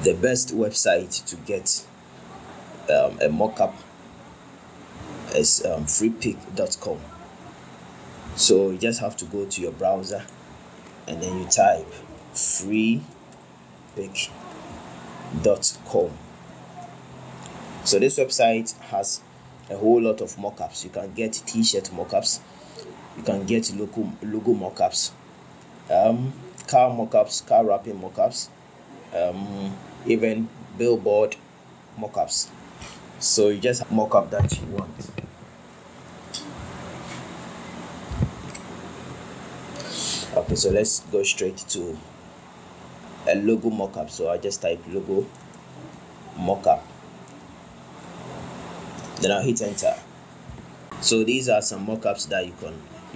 The best website to get a mockup is freepik.com. So you just have to go to your browser and then you type freepik.com. So this website has a whole lot of mockups. You can get t-shirt mockups, you can get logo mockups, car mockups, car wrapping mockups, even billboard mockups. So you just mockup that you want. Okay, so let's go straight to a logo mockup. So I just type logo mockup, then I'll hit enter. So these are some mockups that you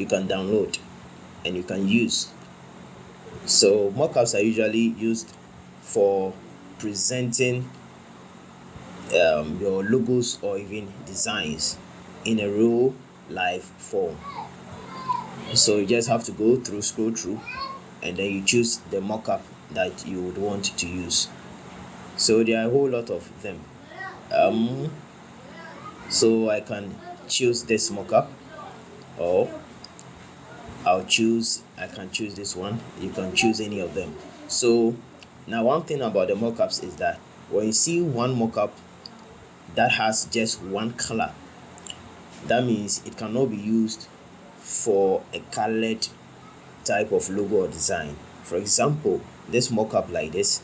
can download and you can use. So mockups are usually used for presenting your logos or even designs in a real live form. So you just have to scroll through, and then you choose the mockup that you would want to use. So there are a whole lot of them. So I can choose this mockup, or I can choose this one. You can choose any of them. So now one thing about the mockups is that when you see one mockup that has just one color, that means it cannot be used for a colored type of logo or design. For example, this mockup like this,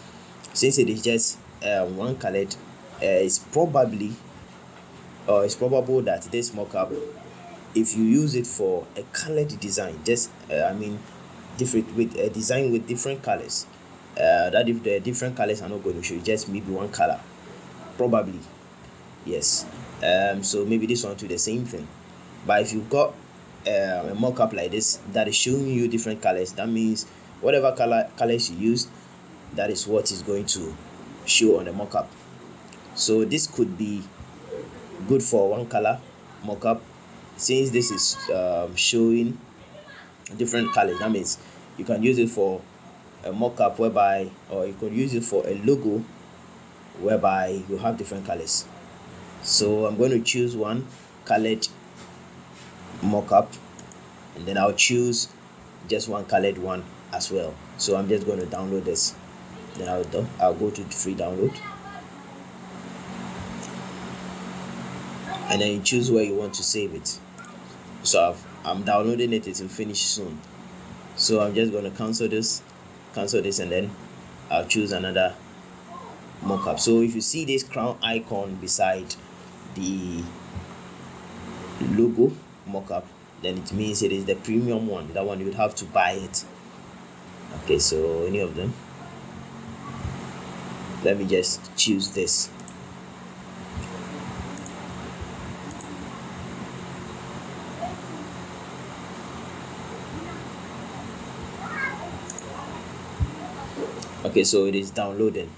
since it is just one colored, it's probable that this mockup, if you use it for a colored design, different with a design with different colors, that if the different colors are not going to show, just maybe one color, probably, yes. So maybe this one to the same thing. But if you've got a mockup like this that is showing you different colors, that means whatever colors you use, that is what is going to show on the mockup. So this could be good for one color mockup, since this is showing different colors. That means you can use it for a mockup whereby, or you could use it for a logo whereby you have different colors. So I'm going to choose one colored mockup, and then I'll choose just one colored one as well. So I'm just going to download this, then I'll go to free download, and then you choose where you want to save it. So I'm downloading it. It will finish soon, so I'm just going to cancel this, and then I'll choose another mockup. So if you see this crown icon beside the logo mockup, then it means it is the premium one. That one you would have to buy it. Okay, so any of them, let me just choose this. Okay, so it is downloading.